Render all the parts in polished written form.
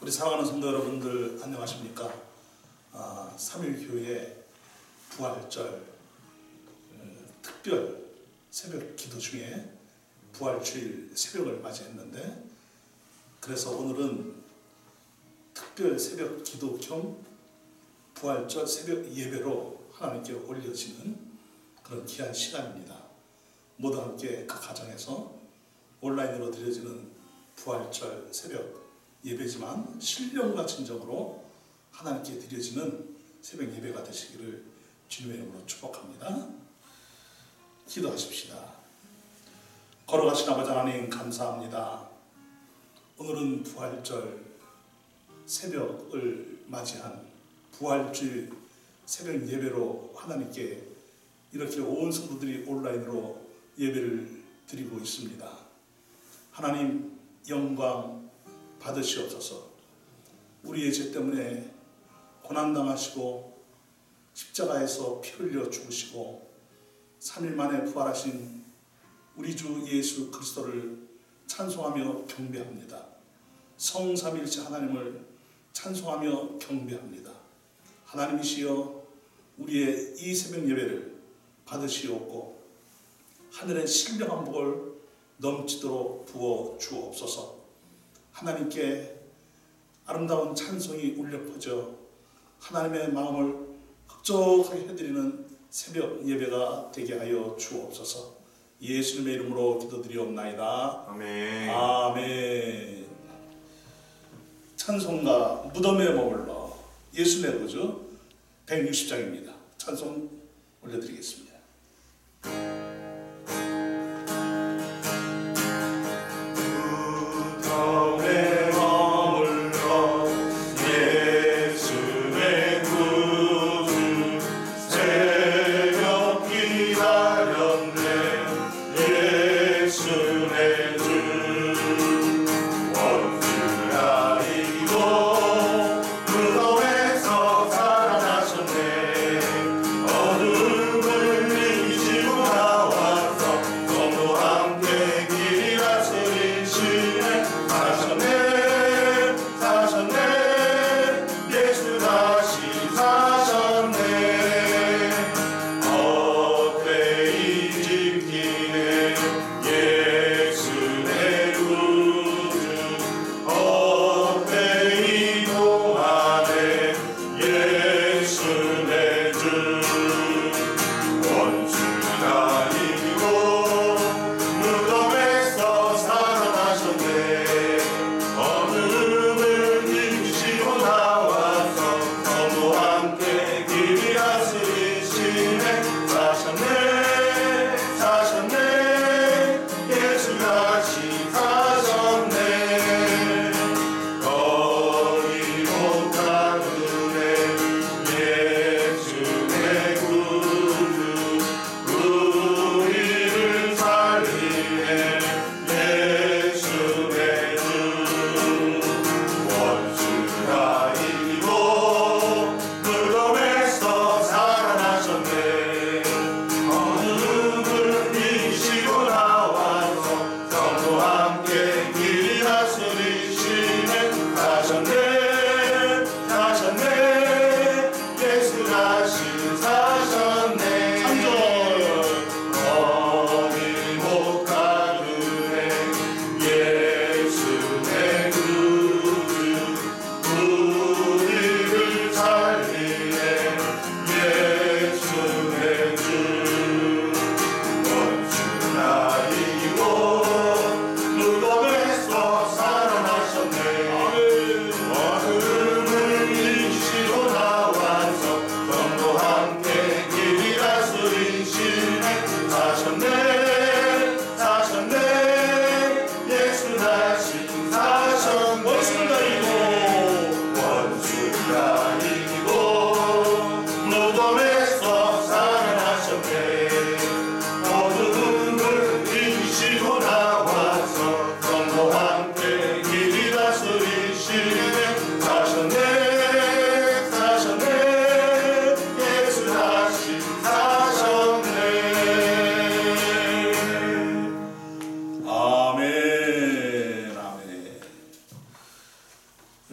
우리 사랑하는 성도 여러분들 안녕하십니까? 3.1교회 부활절 특별 새벽 기도 중에 부활주일 새벽을 맞이했는데, 그래서 오늘은 특별 새벽 기도 겸 부활절 새벽 예배로 하나님께 올려지는 그런 귀한 시간입니다. 모두 함께 그 가정에서 온라인으로 드려지는 부활절 새벽 예배지만 신령과 진정으로 하나님께 드려지는 새벽 예배가 되시기를 주님의 이름으로 축복합니다. 기도하십시다. 걸어가신 아버지 하나님 감사합니다. 오늘은 부활절 새벽을 맞이한 부활주일 새벽 예배로 하나님께 이렇게 온 성도들이 온라인으로 예배를 드리고 있습니다. 하나님 영광 받으시옵소서. 우리의 죄 때문에 고난당하시고 십자가에서 피 흘려 죽으시고 3일 만에 부활하신 우리 주 예수 그리스도를 찬송하며 경배합니다. 성삼일체 하나님을 찬송하며 경배합니다. 하나님이시여, 우리의 이 새벽 예배를 받으시옵고 하늘의 신령한 복을 넘치도록 부어 주옵소서. 하나님께 아름다운 찬송이 울려 퍼져 하나님의 마음을 흡족하게 해드리는 새벽 예배가 되게 하여 주옵소서. 예수님의 이름으로 기도드리옵나이다. 아멘. 아멘. 찬송가 무덤에 머물러 예수의 구주 160장입니다. 찬송 올려드리겠습니다. 무덤에 머물러 예수의 구주 새벽 기다렸네. 예수의 주 원수가 이기고 무덤에서 살아나셨네. 어둠을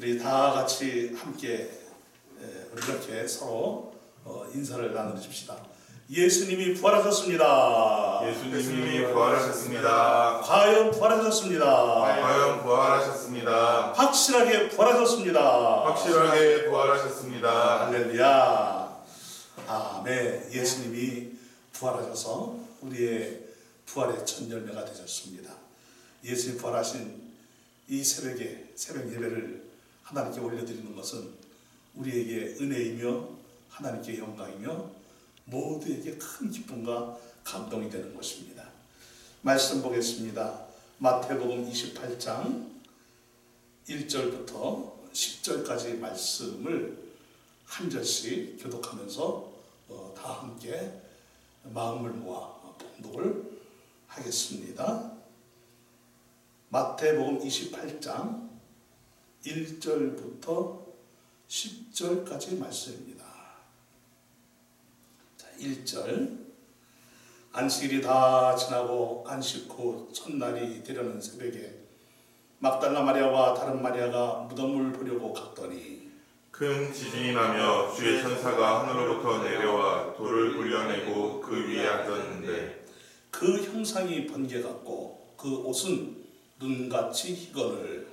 우리 다 같이 함께 우리 이렇게 서로 인사를 나눠줍시다. 예수님이 부활하셨습니다. 예수님이 부활하셨습니다. 과연 부활하셨습니다. 과연 부활하셨습니다. 확실하게 부활하셨습니다. 확실하게 부활하셨습니다. 할렐루야. 아멘. 예수님이 부활하셔서 우리의 부활의 첫 열매가 되셨습니다. 예수님 부활하신 이 새벽에 새벽 예배를 하나님께 올려드리는 것은 우리에게 은혜이며 하나님께 영광이며 모두에게 큰 기쁨과 감동이 되는 것입니다. 말씀 보겠습니다. 마태복음 28장 1절부터 10절까지 말씀을 한 절씩 교독하면서 다 함께 마음을 모아 봉독을 하겠습니다. 마태복음 28장 1절부터 10절까지 말씀입니다. 자, 1절. 안식일이 다 지나고 안식 후 첫날이 되려는 새벽에 막달라 마리아와 다른 마리아가 무덤을 보려고 갔더니 큰 지진이 나며 주의 천사가 하늘로부터 내려와 돌을 굴려내고 그 위에 앉았는데 그 형상이 번개 같고 그 옷은 눈같이 희거늘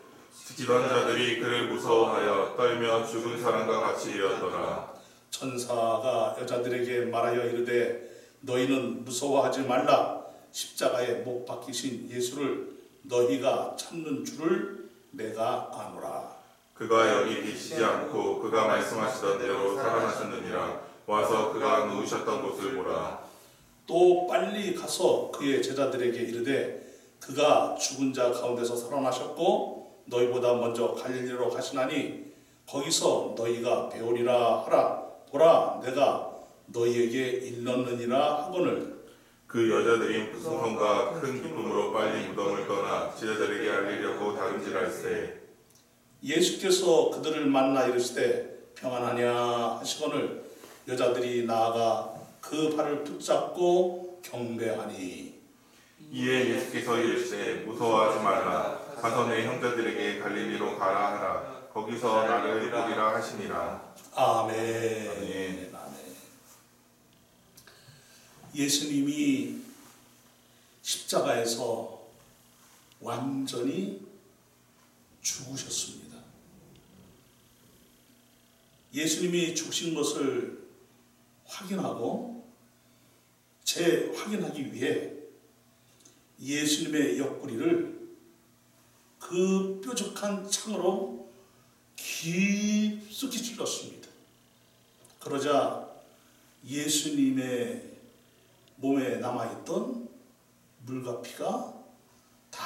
지키던 자들이 그를 무서워하여 떨며 죽은 사람과 같이 되었더라. 천사가 여자들에게 말하여 이르되 너희는 무서워하지 말라. 십자가에 못 박히신 예수를 너희가 찾는 줄을 내가 아노라. 그가 여기 계시지 않고 그가 말씀하시던 대로 살아나셨느니라. 와서 그가 누우셨던 곳을 보라. 또 빨리 가서 그의 제자들에게 이르되 그가 죽은 자 가운데서 살아나셨고 너희보다 먼저 갈릴리로 가시나니 거기서 너희가 배우리라 하라. 보라, 내가 너희에게 일렀느니라 하거늘. 그 여자들이 풍성과 큰 기쁨으로 빨리 무덤을 떠나 제자들에게 알리려고 다름질할세. 예수께서 그들을 만나 이르시되 평안하냐 하시거늘 여자들이 나아가 그 발을 붙잡고 경배하니. 이에 예수께서 이르시되 무서워하지 말라. 가서 내 형제들에게 갈릴리로 가라 하라. 거기서 나를 보리라 하시니라. 아멘. 아멘. 아멘. 예수님이 십자가에서 완전히 죽으셨습니다. 예수님이 죽으신 것을 확인하고 재확인하기 위해 예수님의 옆구리를 그 뾰족한 창으로 깊숙이 찔렀습니다. 그러자 예수님의 몸에 남아있던 물과 피가 다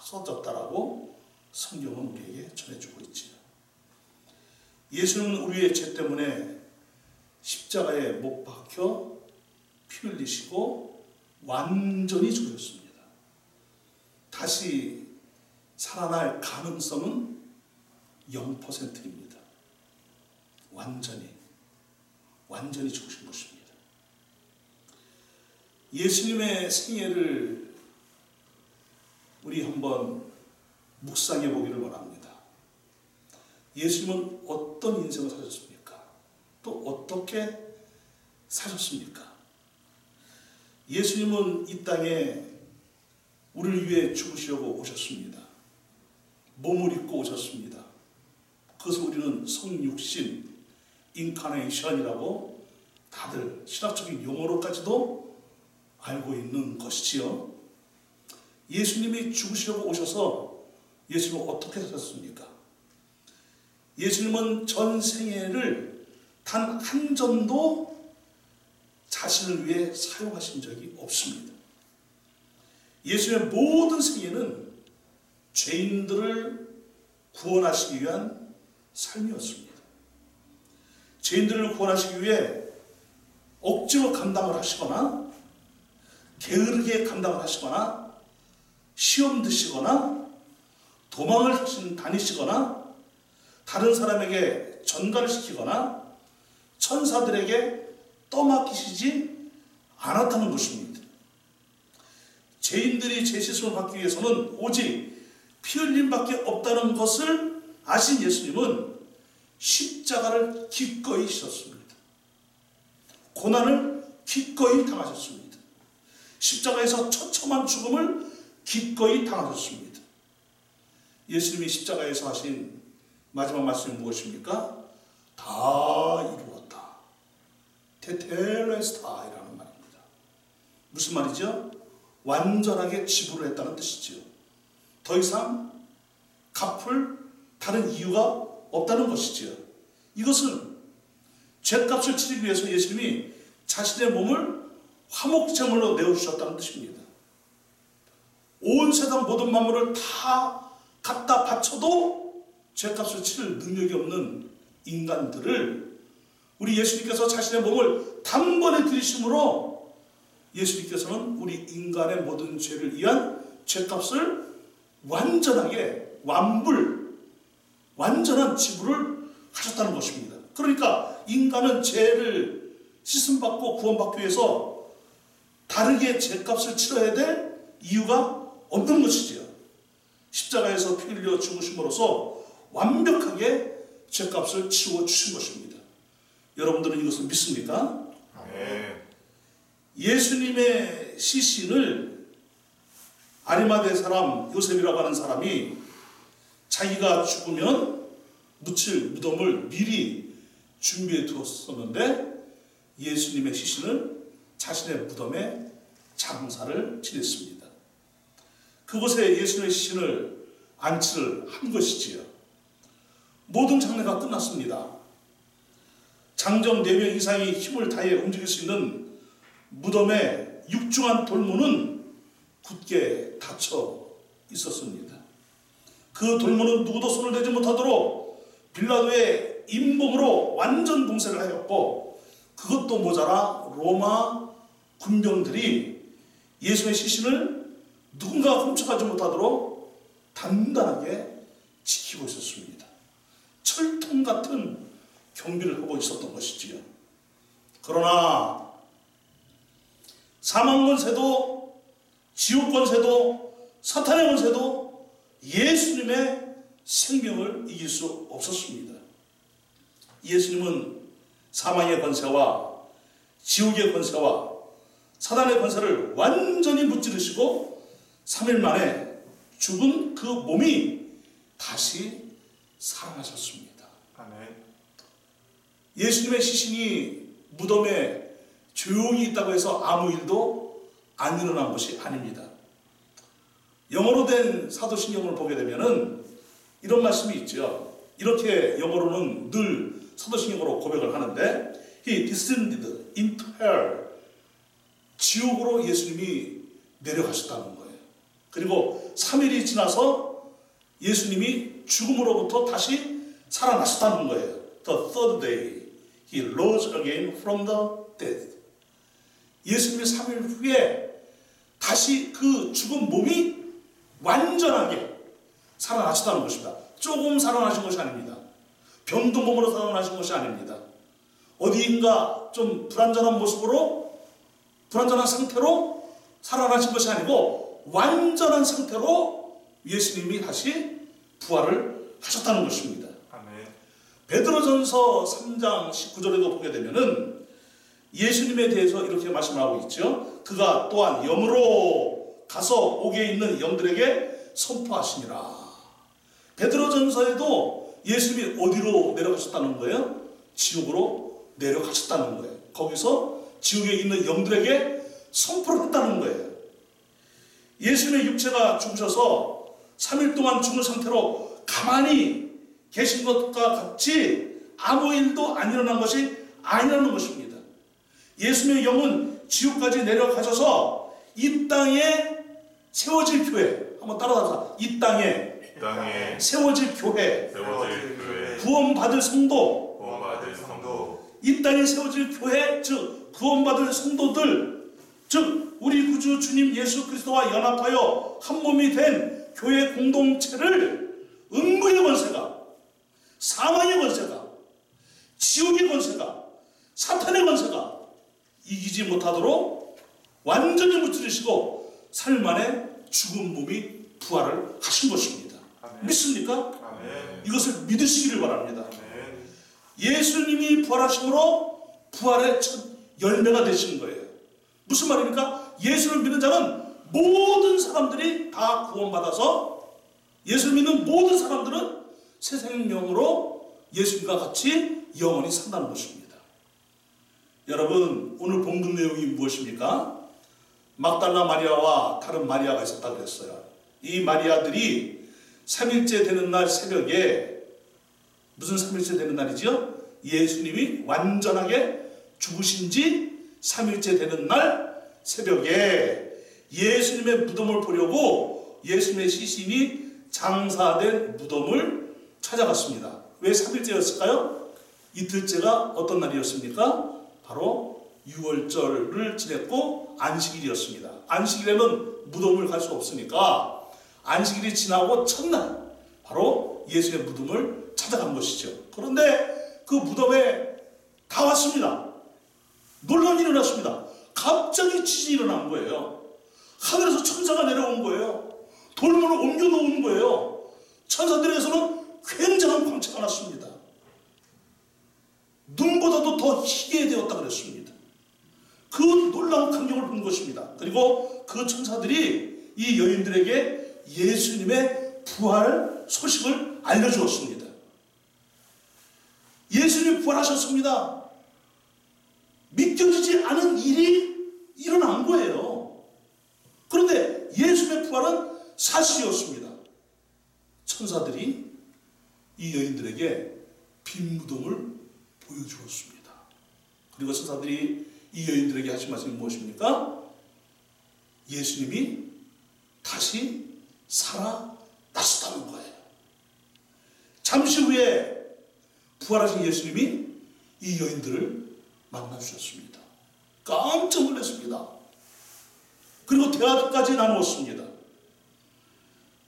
쏟아졌다라고 성경은 우리에게 전해주고 있지요. 예수님은 우리의 죄 때문에 십자가에 못 박혀 피 흘리시고 완전히 죽으셨습니다. 다시 살아날 가능성은 0%입니다. 완전히 죽으신 것입니다. 예수님의 생애를 우리 한번 묵상해 보기를 원합니다. 예수님은 어떤 인생을 사셨습니까? 또 어떻게 사셨습니까? 예수님은 이 땅에 우리를 위해 죽으시려고 오셨습니다. 몸을 입고 오셨습니다. 그것을 우리는 성육신, 인카네이션이라고 다들 신학적인 용어로까지도 알고 있는 것이지요. 예수님이 죽으시려고 오셔서 예수님은 어떻게 사셨습니까? 예수님은 전 생애를 단 한 점도 자신을 위해 사용하신 적이 없습니다. 예수님의 모든 생애는 죄인들을 구원하시기 위한 삶이었습니다. 죄인들을 구원하시기 위해 억지로 감당을 하시거나 게으르게 감당을 하시거나 시험 드시거나 도망을 다니시거나 다른 사람에게 전가를 시키거나 천사들에게 떠맡기시지 않았다는 것입니다. 죄인들이 죄 씻음을 받기 위해서는 오직 피 흘림밖에 없다는 것을 아신 예수님은 십자가를 기꺼이 지셨습니다. 고난을 기꺼이 당하셨습니다. 십자가에서 처참한 죽음을 기꺼이 당하셨습니다. 예수님이 십자가에서 하신 마지막 말씀이 무엇입니까? 다 이루었다. 테텔레스타이라는 말입니다. 무슨 말이죠? 완전하게 지불을 했다는 뜻이죠. 더 이상 갚을 다른 이유가 없다는 것이지요. 이것은 죄값을 치르기 위해서 예수님이 자신의 몸을 화목제물로 내어주셨다는 뜻입니다. 온 세상 모든 만물을 다 갖다 바쳐도 죄값을 치를 능력이 없는 인간들을 우리 예수님께서 자신의 몸을 단번에 들이심으로 예수님께서는 우리 인간의 모든 죄를 위한 죄값을 완전하게 완전한 지불을 하셨다는 것입니다. 그러니까 인간은 죄를 씻음받고 구원받기 위해서 다르게 죄값을 치러야 될 이유가 없는 것이지요. 십자가에서 피 흘려 죽으심으로써 완벽하게 죄값을 치워 주신 것입니다. 여러분들은 이것을 믿습니까? 네. 예수님의 시신을 아리마대 사람 요셉이라고 하는 사람이 자기가 죽으면 묻힐 무덤을 미리 준비해 두었었는데 예수님의 시신을 자신의 무덤에 장사를 지냈습니다. 그곳에 예수님의 시신을 안치를 한 것이지요. 모든 장례가 끝났습니다. 장정 4명 이상이 힘을 다해 움직일 수 있는 무덤의 육중한 돌문은 굳게 닫혀 있었습니다. 그 돌문은 누구도 손을 대지 못하도록 빌라도의 인봉으로 완전 봉쇄를 하였고, 그것도 모자라 로마 군병들이 예수의 시신을 누군가 훔쳐가지 못하도록 단단하게 지키고 있었습니다. 철통 같은 경비를 하고 있었던 것이지요. 그러나 사망 권세도 지옥 권세도 사탄의 권세도 예수님의 생명을 이길 수 없었습니다. 예수님은 사망의 권세와 지옥의 권세와 사단의 권세를 완전히 무찌르시고 3일 만에 죽은 그 몸이 다시 살아나셨습니다. 아멘. 예수님의 시신이 무덤에 조용히 있다고 해서 아무 일도 안 일어난 것이 아닙니다. 영어로 된 사도신경을 보게 되면은 이런 말씀이 있죠. 이렇게 영어로는 늘 사도신경으로 고백을 하는데 He descended into hell. 지옥으로 예수님이 내려가셨다는 거예요. 그리고 3일이 지나서 예수님이 죽음으로부터 다시 살아나셨다는 거예요. The third day He rose again from the dead. 예수님이 3일 후에 다시 그 죽은 몸이 완전하게 살아나셨다는 것입니다. 조금 살아나신 것이 아닙니다. 병든 몸으로 살아나신 것이 아닙니다. 어디인가 좀 불완전한 모습으로, 불완전한 상태로 살아나신 것이 아니고 완전한 상태로 예수님이 다시 부활을 하셨다는 것입니다. 아멘. 베드로전서 3장 19절에도 보게 되면은 예수님에 대해서 이렇게 말씀하고 있죠. 그가 또한 영으로 가서 옥에 있는 영들에게 선포하시니라. 베드로전서에도 예수님이 어디로 내려가셨다는 거예요? 지옥으로 내려가셨다는 거예요. 거기서 지옥에 있는 영들에게 선포를 했다는 거예요. 예수님의 육체가 죽으셔서 3일 동안 죽은 상태로 가만히 계신 것과 같이 아무 일도 안 일어난 것이 아니라는 것입니다. 예수님의 영은 지옥까지 내려가셔서 이 땅에 세워질 교회, 한번 따라하자. 이 땅에 세워질 교회, 구원받을 성도, 이 땅에 세워질 교회, 즉 구원받을 성도들, 즉 우리 구주 주님 예수 그리스도와 연합하여 한 몸이 된 교회 공동체를 음부의 권세가, 사망의 권세가, 지옥의 권세가, 사탄의 권세가 이기지 못하도록 완전히 무찌르시고 3일 만에 죽은 몸이 부활을 하신 것입니다. 아멘. 믿습니까? 아멘. 이것을 믿으시기를 바랍니다. 아멘. 예수님이 부활하심으로 부활의 첫 열매가 되시는 거예요. 무슨 말입니까? 예수를 믿는 자는 모든 사람들이 다 구원받아서 예수를 믿는 모든 사람들은 새 생명으로 예수님과 같이 영원히 산다는 것입니다. 여러분, 오늘 본문 내용이 무엇입니까? 막달라 마리아와 다른 마리아가 있었다고 그랬어요. 이 마리아들이 3일째 되는 날 새벽에, 무슨 3일째 되는 날이죠? 예수님이 완전하게 죽으신 지 3일째 되는 날 새벽에 예수님의 무덤을 보려고 예수님의 시신이 장사된 무덤을 찾아갔습니다. 왜 3일째였을까요? 이틀째가 어떤 날이었습니까? 바로 6월절을 지냈고 안식일이었습니다. 안식일에는 무덤을 갈 수 없으니까 안식일이 지나고 첫날 바로 예수의 무덤을 찾아간 것이죠. 그런데 그 무덤에 다 왔습니다. 놀라운 일이 일어났습니다. 갑자기 지진이 일어난 거예요. 하늘에서 천사가 내려온 거예요. 돌문을 옮겨 놓은 거예요. 천사들에게서는 굉장한 광채가 났습니다. 눈보다도 더 희게 되었다 그랬습니다. 그 놀라운 광경을 본 것입니다. 그리고 그 천사들이 이 여인들에게 예수님의 부활 소식을 알려주었습니다. 예수님이 부활하셨습니다. 믿겨지지 않은 일이 일어난 거예요. 그런데 예수님의 부활은 사실이었습니다. 천사들이 이 여인들에게 빈 무덤을 보여주었습니다. 그리고 천사들이 이 여인들에게 하신 말씀이 무엇입니까? 예수님이 다시 살아나셨다는 거예요. 잠시 후에 부활하신 예수님이 이 여인들을 만나주셨습니다. 깜짝 놀랐습니다. 그리고 대화까지 나누었습니다.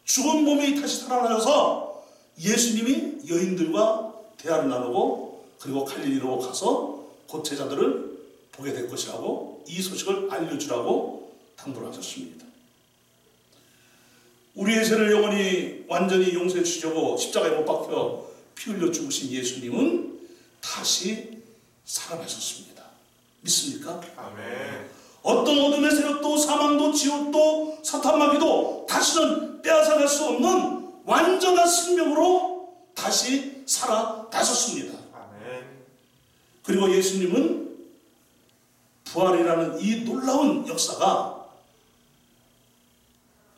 죽은 몸이 다시 살아나셔서 예수님이 여인들과 대화를 나누고 그리고 갈릴리로 가서 곧 제자들을 보게 될 것이라고 이 소식을 알려주라고 당부를 하셨습니다. 우리의 죄를 영원히 완전히 용서해 주시려고 십자가에 못 박혀 피 흘려 죽으신 예수님은 다시 살아나셨습니다. 믿습니까? 아멘. 어떤 어둠의 세력도 사망도 지옥도 사탄마귀도 다시는 빼앗아갈 수 없는 완전한 생명으로 다시 살아나셨습니다. 아멘. 그리고 예수님은 부활이라는 이 놀라운 역사가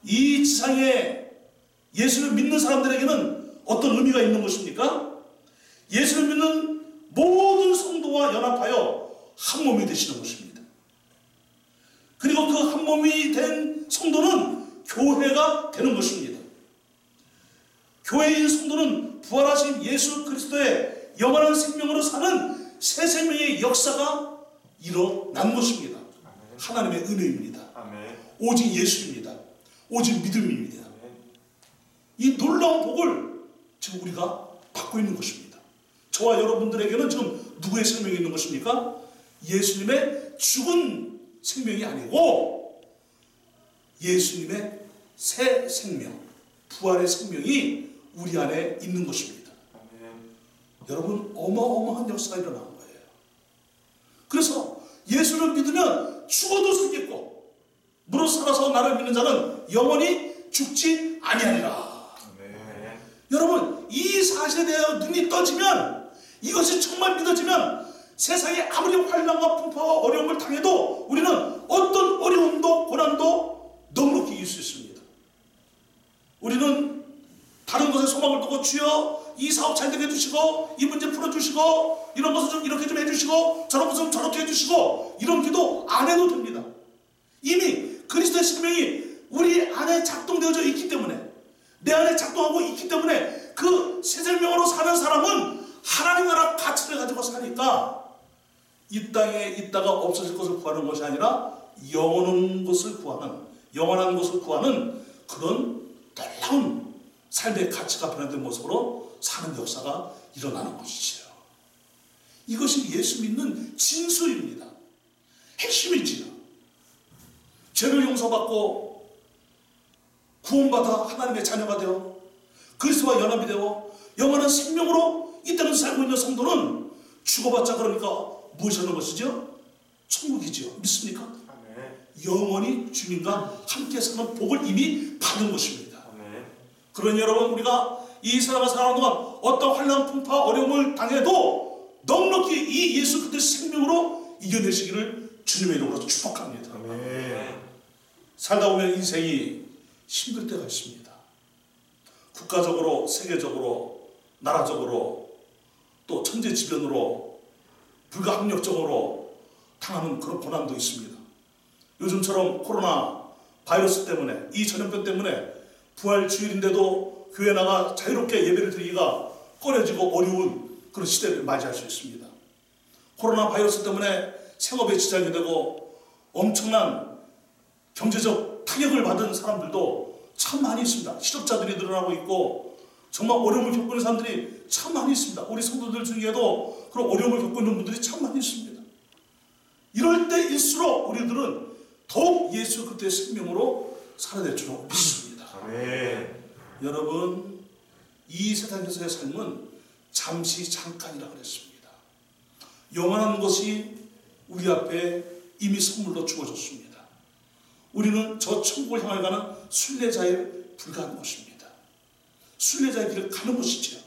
이 지상에 예수를 믿는 사람들에게는 어떤 의미가 있는 것입니까? 예수를 믿는 모든 성도와 연합하여 한 몸이 되시는 것입니다. 그리고 그 한 몸이 된 성도는 교회가 되는 것입니다. 교회인 성도는 부활하신 예수 그리스도의 영원한 생명으로 사는 새 생명의 역사가 일어난 것입니다. 아멘. 하나님의 은혜입니다. 아멘. 오직 예수입니다. 오직 믿음입니다. 아멘. 이 놀라운 복을 지금 우리가 받고 있는 것입니다. 저와 여러분들에게는 지금 누구의 생명이 있는 것입니까? 예수님의 죽은 생명이 아니고 예수님의 새 생명, 부활의 생명이 우리 안에 있는 것입니다. 아멘. 여러분, 어마어마한 역사가 일어난 거예요. 그래서 예수를 믿으면 죽어도 살겠고 무릇 살아서 나를 믿는 자는 영원히 죽지 아니하리라. 아멘. 여러분, 이 사실에 대하여 눈이 떠지면, 이것이 정말 믿어지면 세상에 아무리 환난과 풍파와 어려움을 당해도 우리는 어떤 어려움도 고난도 넉넉히 이길 수 있습니다. 우리는 다른 것에 소망을 두고 주여 이 사업 잘 되게 해주시고 이 문제 풀어주시고 이런 것을 좀 이렇게 좀 해주시고 저런 것을 좀 저렇게 해주시고 이런 기도 안 해도 됩니다. 이미 그리스도의 생명이 우리 안에 작동되어져 있기 때문에, 내 안에 작동하고 있기 때문에 그 새 생명으로 사는 사람은 하나님 나라 가치를 가지고 사니까 이 땅에 있다가 없어질 것을 구하는 것이 아니라 영원한 것을 구하는 그런 놀라운 삶의 가치가 변화된 모습으로 사는 역사가 일어나는 것이지요. 이것이 예수 믿는 진수입니다. 핵심이지요. 죄를 용서받고 구원받아 하나님의 자녀가 되어 그리스도와 연합이 되어 영원한 생명으로 이 땅에서 살고 있는 성도는 죽어봤자 그러니까 무엇이 하는 것이죠? 천국이지요. 믿습니까? 아멘. 영원히 주님과 함께 사는 복을 이미 받은 것입니다. 아멘. 그러니 여러분, 우리가 이 세상을 살아가는 동안 어떤 환난, 풍파, 어려움을 당해도 넉넉히 이 예수 그리스도의 생명으로 이겨내시기를 주님의 이름으로 축복합니다. 아멘. 살다 보면 인생이 힘들 때가 있습니다. 국가적으로, 세계적으로, 나라적으로, 또 천재지변으로, 불가항력적으로 당하는 그런 고난도 있습니다. 요즘처럼 코로나 바이러스 때문에, 이 전염병 때문에 부활주일인데도 교회 나가 자유롭게 예배를 드리기가 꺼려지고 어려운 그런 시대를 맞이할 수 있습니다. 코로나 바이러스 때문에 생업에 지장이 되고 엄청난 경제적 타격을 받은 사람들도 참 많이 있습니다. 실업자들이 늘어나고 있고 정말 어려움을 겪고 있는 사람들이 참 많이 있습니다. 우리 성도들 중에도 그런 어려움을 겪고 있는 분들이 참 많이 있습니다. 이럴 때일수록 우리들은 더욱 예수 그리스도의 생명으로 살아야 될 줄로 믿습니다. 아멘. 여러분, 이 세상에서의 삶은 잠시 잠깐이라 그랬습니다. 영원한 것이 우리 앞에 이미 선물로 주어졌습니다. 우리는 저 천국을 향해 가는 순례자에 불과한 것입니다. 순례자의 길을 가는 것이지요.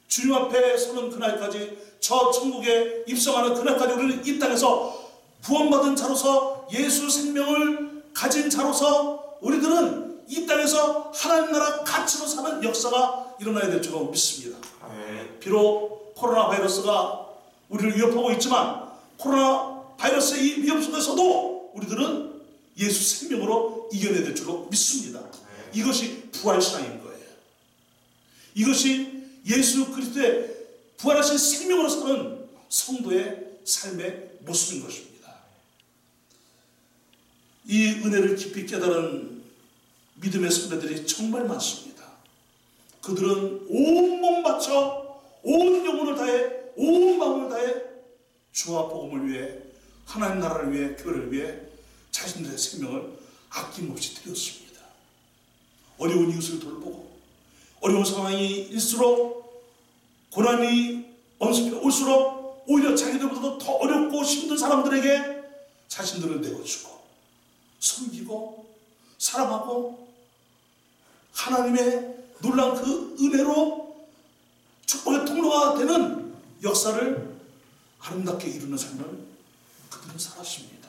주님 앞에 서는 그날까지, 저 천국에 입성하는 그날까지 우리는 이 땅에서 구원받은 자로서, 예수 생명을 가진 자로서 우리들은 이 땅에서 하나님 나라 가치로 사는 역사가 일어나야 될 줄로 믿습니다. 아멘. 비록 코로나 바이러스가 우리를 위협하고 있지만 코로나 바이러스의 이 위협 속에서도 우리들은 예수 생명으로 이겨내야 될 줄로 믿습니다. 이것이 부활신앙인 거예요. 이것이 예수 그리스도의 부활하신 생명으로 사는 성도의 삶의 모습인 것입니다. 이 은혜를 깊이 깨달은 믿음의 선배들이 정말 많습니다. 그들은 온 몸 바쳐, 온 영혼을 다해, 온 마음을 다해 주와 복음을 위해, 하나님 나라를 위해, 교회를 위해 자신들의 생명을 아낌없이 드렸습니다. 어려운 이웃을 돌보고, 어려운 상황일수록, 고난이 엄습해 올수록 오히려 자기들보다도 더 어렵고 힘든 사람들에게 자신들을 내어주고 섬기고 사랑하고 하나님의 놀라운 그 은혜로 축복의 통로가 되는 역사를 아름답게 이루는 삶을 그들은 살았습니다.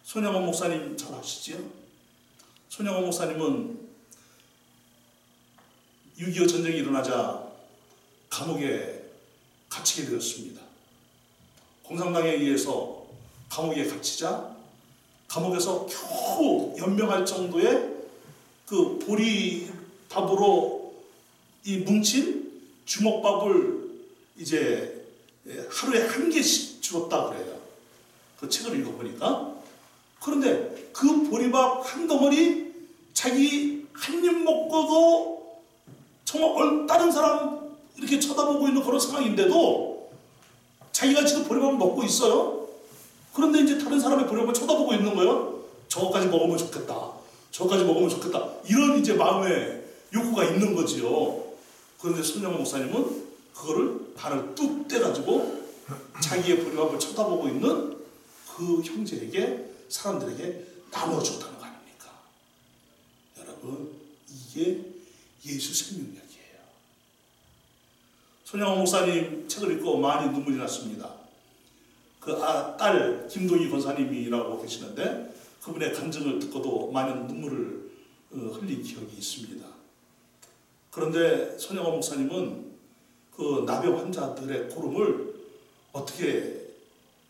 손양원 목사님 잘 아시지요? 손양원 목사님은 6.25 전쟁이 일어나자 감옥에 갇히게 되었습니다. 공산당에 의해서 감옥에 갇히자 감옥에서 겨우 연명할 정도의 그 보리밥으로 이 뭉친 주먹밥을 이제 하루에 한 개씩 주었다 그래요. 그 책을 읽어보니까. 그런데 그 보리밥 한 덩어리 자기 한 입 먹고도 정말 다른 사람 이렇게 쳐다보고 있는 그런 상황인데도 자기가 지금 보리밥을 먹고 있어요. 그런데 이제 다른 사람의 보리밥을 쳐다보고 있는 거예요. 저거까지 먹으면 좋겠다. 저거까지 먹으면 좋겠다. 이런 이제 마음의 욕구가 있는 거지요. 그런데 손영호 목사님은 그거를 발을 뚝 떼가지고 자기의 보리밥을 쳐다보고 있는 그 형제에게, 사람들에게 나눠줬다는 거 아닙니까? 여러분, 이게 예수 생명력이에요. 손영호 목사님 책을 읽고 많이 눈물이 났습니다. 그 딸 김동희 권사님이라고 계시는데 그분의 간증을 듣고도 많은 눈물을 흘린 기억이 있습니다. 그런데 손영호 목사님은 그 나병 환자들의 고름을 어떻게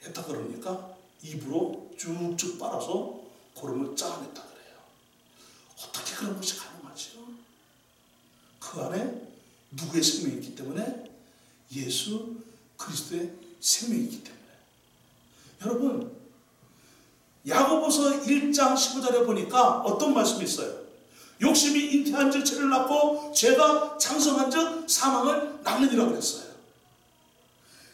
했다 그러니까 입으로 쭉쭉 빨아서 고름을 짜냈다 그래요. 어떻게 그런 것이 가능하죠? 그 안에 누구의 생명이 있기 때문에? 예수 그리스도의 생명이 있기 때문에. 여러분, 야고보서 1장 15절에 보니까 어떤 말씀이 있어요? 욕심이 잉태한 즉 죄를 낳고 죄가 장성한 즉 사망을 낳느니라 그랬어요.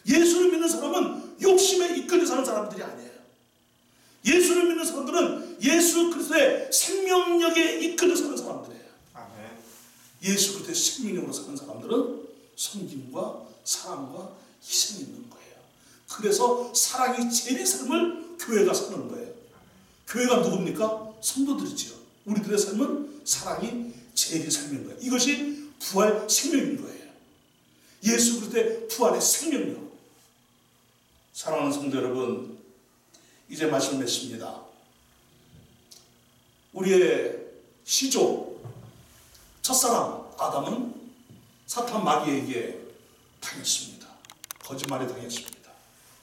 예수를 믿는 사람은 욕심에 이끌려 사는 사람들이 아니에요. 예수를 믿는 사람들은 예수 그리스도의 생명력에 이끌려 사는 사람들이에요. 아멘. 예수 그리스도의 생명력으로 사는 사람들은 섬김과 사랑과 희생이 있는 거예요. 그래서 사랑이 제일의 삶을 교회가 사는 거예요. 교회가 누굽니까? 성도들이지요. 우리들의 삶은 사랑이 제일의 삶인 거예요. 이것이 부활 생명인 거예요. 예수 그리스도의 부활의 생명력. 사랑하는 성도 여러분, 이제 말씀을 맺습니다. 우리의 시조 첫사랑 아담은 사탄 마귀에게 당했습니다. 거짓말에 당했습니다.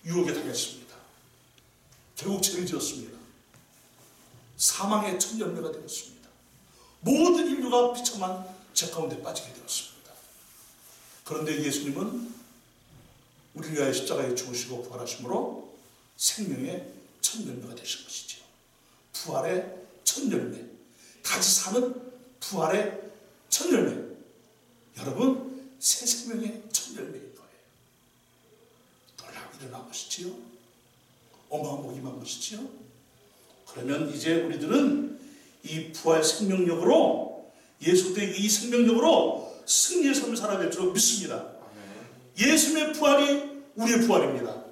유혹에 당했습니다. 결국 죄를 지었습니다. 사망의 첫 열매가 되었습니다. 모든 인류가 비참한 죄 가운데 빠지게 되었습니다. 그런데 예수님은 우리를 위하여 십자가에 죽으시고 부활하심으로 생명의 첫 열매가 되신 것이죠. 부활의 첫 열매, 다시 사는 부활의 첫 열매. 여러분, 새 생명의 첫 열매인 거예요. 놀라운 일어난 것이지요. 어마어마한 것이지요. 그러면 이제 우리들은 이 부활 생명력으로, 예수 그리스도의 이 생명력으로 승리의 삶을 살아야 될 줄 믿습니다. 예수님의 부활이 우리의 부활입니다.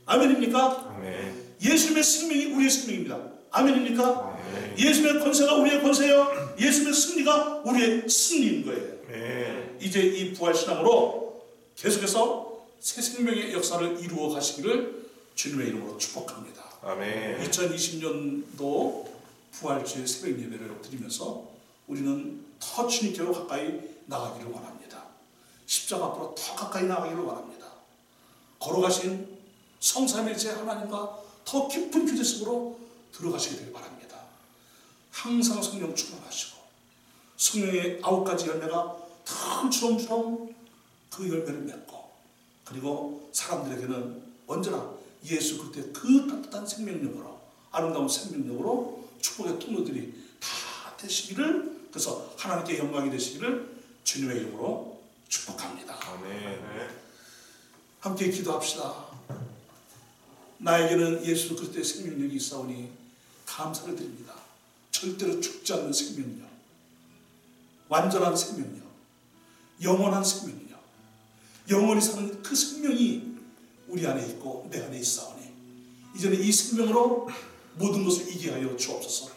아멘입니까? 아멘. 예수님의 생명이 우리의 생명입니다. 아멘입니까? 아멘. 예수님의 권세가 우리의 권세요. 예수님의 승리가 우리의 승리인 거예요. 아멘. 이제 이 부활신앙으로 계속해서 새 생명의 역사를 이루어 가시기를 주님의 이름으로 축복합니다. 아멘. 2020년도 부활주의 새벽 예배를 드리면서 우리는 더 주님께로 가까이 나가기를 원합니다. 십자가 앞으로 더 가까이 나가기를 원합니다. 걸어가신 성삼일체 하나님과 더 깊은 교제 속으로 들어가시게 되길 바랍니다. 항상 성령 충만하시고 성령의 9가지 열매가 다 주렁주렁 그 열매를 맺고, 그리고 사람들에게는 언제나 예수 그리스도의 그 따뜻한 생명력으로, 아름다운 생명력으로 축복의 통로들이 다 되시기를, 그래서 하나님께 영광이 되시기를 주님의 이름으로 축복합니다. 아멘. 함께 기도합시다. 나에게는 예수 그리스도의 생명력이 있사오니 감사를 드립니다. 절대로 죽지 않는 생명력, 완전한 생명력, 영원한 생명력, 영원히 사는 그 생명이 우리 안에 있고 내 안에 있사오니 이제는 이 생명으로 모든 것을 이기게 하여 주옵소서.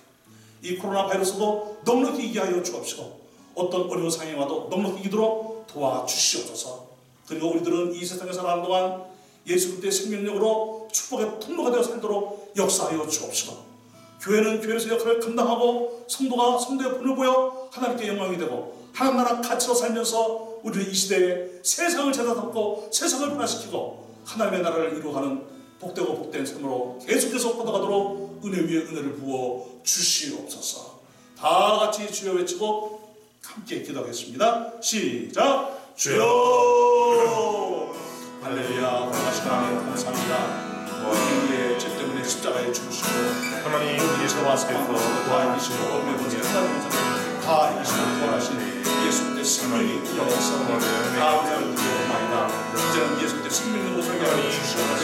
이 코로나 바이러스도 넉넉히 이기게 하여 주옵시고, 어떤 어려운 상황이 와도 넉넉히 이기도록 도와주시옵소서. 그리고 우리들은 이 세상에 살아가는 동안 예수 그리스도의 생명력으로 축복의 통로가 되어 살도록 역사하여 주옵시고, 교회는 교회에서 역할을 감당하고 성도가 성도의 본을 보여 하나님께 영광이 되고 하나님 나라 가치로 살면서 우리는 이 시대에 세상을 제자잡고 세상을 변화시키고 하나님의 나라를 이루어가는 복되고 복된 삶으로 계속해서 뻗어가도록 은혜 위에 은혜를 부어 주시옵소서. 다 같이 주여 외치고 함께 기도하겠습니다. 시작. 주여. 할렐루야. 거룩하신 하나님 감사합니다. 우리의 죄 때문에 십자가에 죽으시고 하나님 우리의 죄와 사망으로 다 이기시고 어둠의 권세 다 이기시고 부활하신 예수 그리스도의 생명이 역사로 다 우리를 드리옵나이다. 이제는 예수 그리스도의 생명으로 설교하여 주시옵소서.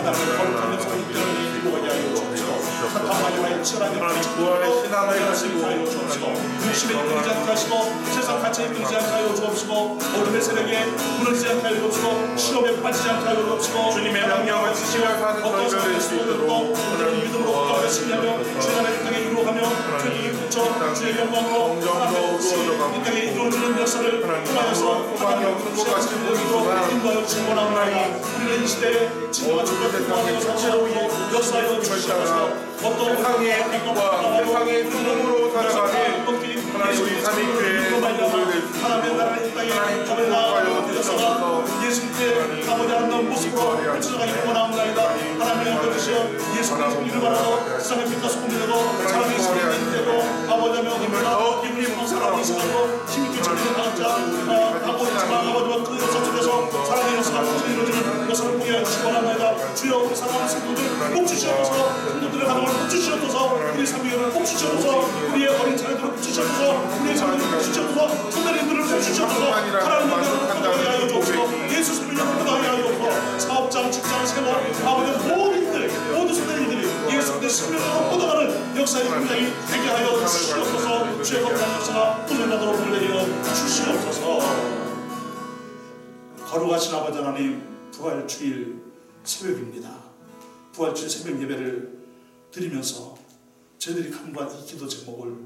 하나님의 거룩한 역사를 이끌어내 이루어가게 하여 주옵시고, 사탄마귀 하여 치열하게 하나님 부활의 신앙을 가지고 하여 주옵시고, 육신에 이끌리지 않게 하시고 세상 가치에 이끌리지 않게 하여 주옵시고, 어둠의 세력에 무너지지 않게 하여 주옵시고, 시험에 빠지지 않게 하여 주옵시고, 주님의 명령을 지키며 사는 저희가 수 있도록 오늘은 믿음으로 가운데 승리하며 주님의 땅에 이루어가며 주님의 근처 주의 영광으로 이 땅에 이루어지는 역사를 통하여서 하나님의 풍성하신 모습으로 인도하여 주시옵나이다. 우리는 이 시대에 진정한 축복을 통하여서 새로운 역사하여 주시옵소서. 어떤 세상의 빛과 세상의 소금으로 살아가는 하나님 우리 삼위교회의 성도들 될 수 있도록 하나님의 나라를 이 땅에 하나님 축복하여 주옵소서. 예수님의 아버지 아름다운 모습으로 펼쳐나가기 원합니다. 하나님의 아버지시여 예수 그리스도의 이름을 바라고 세상의 빛과 소금이 되고 사랑의 시간이 되고 아버지며 힘으로 힘을 사랑의 시간으로 힘있게 전리는 각자 아버지와 그 역사 속에서 사랑의 역사가 이루어지는 역사를 보게 해주시기 원합니다. 주여 우리 사랑하는 성도들 복 주시옵소서. 성도들의 가정을 복 주시옵소서. 우리 삼위교회를 복 주시옵소서. 우리의 어린 자녀들을 복 주시옵소서. 우리의 자녀들을 복 주시옵소서. 선배님들을 복 주시옵소서. 하나님의 나라를 건강하게 하여 주옵소서. 예수 스님을 건강하게 하여 주옵소서. 사업장, 직장, 생활, 아버지 모든 모든 선배님들이 예수 그리스도의 생명으로 뻗어가는 역사의 현장이 되게 하여 주시옵소서. 주의 건강한 역사가 오늘나도록 보내려 주시옵소서. 거룩하신 아버지 하나님, 부활주일 새벽입니다. 부활주일 새벽 예배를 드리면서 저희들이 간구한 이 기도 제목을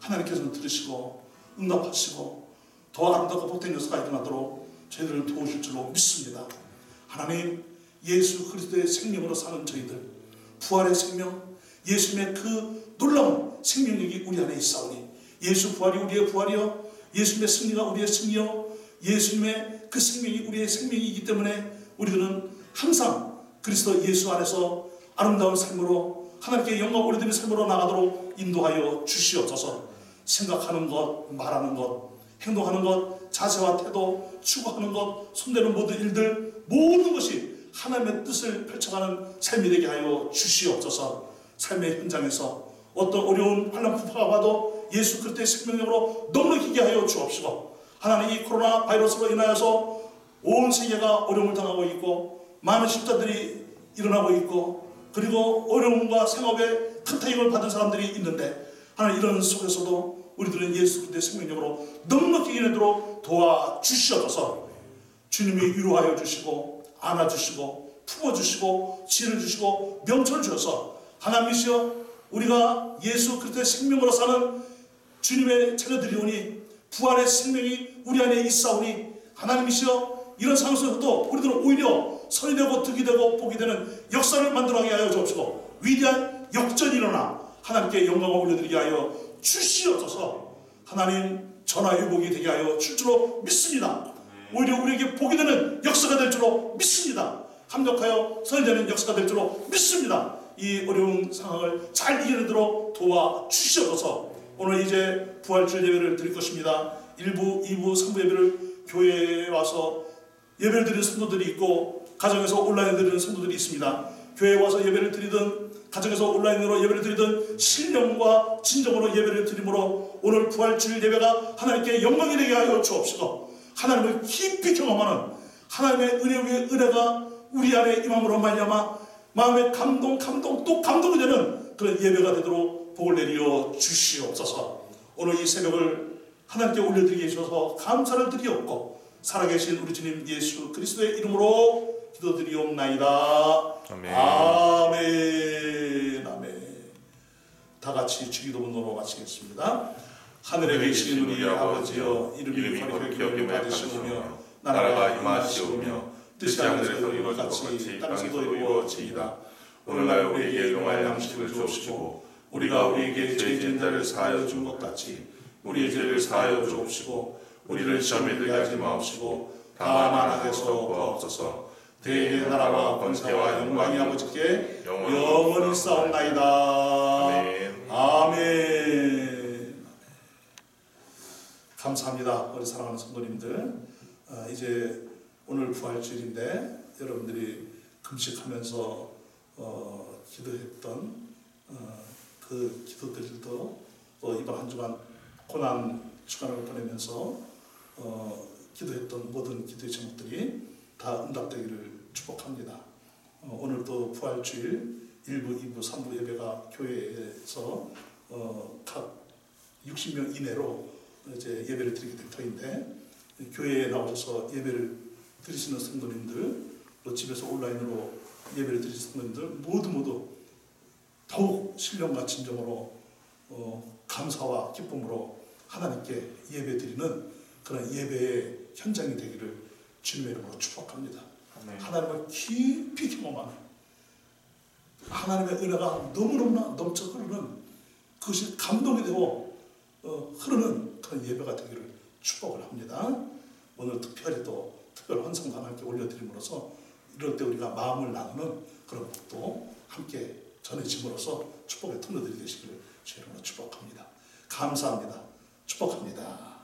하나님께서는 들으시고 응답하시고 더 아름답고 복된 역사가 일어나도록 저희들을 도우실 줄로 믿습니다. 하나님, 예수 그리스도의 생명으로 사는 저희들, 부활의 생명, 예수님의 그 놀라운 생명력이 우리 안에 있사오니 예수 부활이 우리의 부활이요, 예수님의 승리가 우리의 승리요, 예수님의 그 생명이 우리의 생명이기 때문에 우리들은 항상 그리스도 예수 안에서 아름다운 삶으로 하나님께 영광 올려드리는 삶으로 나가도록 인도하여 주시옵소서. 생각하는 것, 말하는 것, 행동하는 것, 자세와 태도, 추구하는 것, 손대는 모든 일들, 모든 것이 하나님의 뜻을 펼쳐가는 삶이 되게 하여 주시옵소서. 삶의 현장에서 어떤 어려운 환난 풍파가 와도 예수 그리스도의 생명력으로 넉넉히게 하여 주옵시고, 하나님 이 코로나 바이러스로 인하여서 온 세계가 어려움을 당하고 있고 많은 십자들이 일어나고 있고 그리고 어려움과 생업에 큰 타격을 받은 사람들이 있는데, 하나님 이런 속에서도 우리들은 예수 그리스도의 생명력으로 넉넉히 이내도록 도와주시옵소서. 주님이 위로하여 주시고 안아주시고 품어주시고 지혜를 주시고 명철을 주셔서 하나님이시여, 우리가 예수 그리스도의 생명으로 사는 주님의 자녀들이오니 부활의 생명이 우리 안에 있사오니 하나님이시여, 이런 상황 속에서도 우리들은 오히려 선이 되고 득이 되고 복이 되는 역사를 만들어가게 하여 주옵시고 위대한 역전이 일어나 하나님께 영광을 올려드리게 하여 주시옵소서. 하나님 전화위복이 되게 하여 줄 줄로 믿습니다. 오히려 우리에게 복이 되는 역사가 될 줄로 믿습니다. 합력하여 선이 되는 역사가 될 줄로 믿습니다. 이 어려운 상황을 잘 이겨내도록 도와주시옵소서. 오늘 이제 부활주일 예배를 드릴 것입니다. 1부, 2부, 3부 예배를 교회에 와서 예배를 드리는 성도들이 있고 가정에서 온라인으로 드리는 성도들이 있습니다. 교회에 와서 예배를 드리든 가정에서 온라인으로 예배를 드리든 신령과 진정으로 예배를 드림으로 오늘 부활주일 예배가 하나님께 영광이 되게 하여 주옵시고, 하나님을 깊이 경험하는 하나님의 은혜 위에 은혜가 우리 안에 임함으로 말미암아 마음의 감동 또 감동이 되는 그런 예배가 되도록 복을 내리어 주시옵소서. 오늘 이 새벽을 하나님께 올려드리게 해주셔서 감사를 드리옵고 살아계신 우리 주님 예수 그리스도의 이름으로 기도드리옵나이다. 아멘. 아멘. 아멘. 다 같이 주기도문으로 마치겠습니다. 하늘에 계신 우리 아버지여, 이름이 거룩히 여김을 받으시오며 나라가 임하시오며 뜻이 하늘에서 이루어진 것 같이 땅에서도 이루어지이다. 오늘날 우리에게 일용할 양식을 주옵시고 우리가 우리에게 죄 지은 자를 사하여 준 것 같이 우리의 죄를 사하여 주옵시고 우리를 시험에 들게 하지 마옵시고 다만 악에서 구하옵소서. 대의 나라와 권세와 영광이 아버지께 영원히 싸움나이다. 아멘. 아멘. 감사합니다. 우리 사랑하는 성도님들, 이제 오늘 부활주일인데 여러분들이 금식하면서 기도했던 그 기도들도 이번 한 주간 고난 주간을 보내면서 기도했던 모든 기도의 제목들이 다 응답되기를 축복합니다. 오늘도 부활주일 1부, 2부, 3부 예배가 교회에서 각 60명 이내로 이제 예배를 드리게 될 터인데, 교회에 나오셔서 예배를 드리시는 성도님들, 또 집에서 온라인으로 예배를 드리시는 성도님들 모두 더욱 신령과 진정으로 감사와 기쁨으로 하나님께 예배 드리는 그런 예배의 현장이 되기를 주님의 이름으로 축복합니다. 아멘. 하나님을 깊이 경험하는, 하나님의 은혜가 너무너무나 넘쳐 흐르는, 그것이 감동이 되고 흐르는 그런 예배가 되기를 축복을 합니다. 오늘 특별히 또 특별 헌상과 함께 올려드림으로써 이럴 때 우리가 마음을 나누는 그런 것도 함께 전해짐으로써 축복의 통로들이 되시기를 주의 이름으로 축복합니다. 감사합니다. 축복합니다.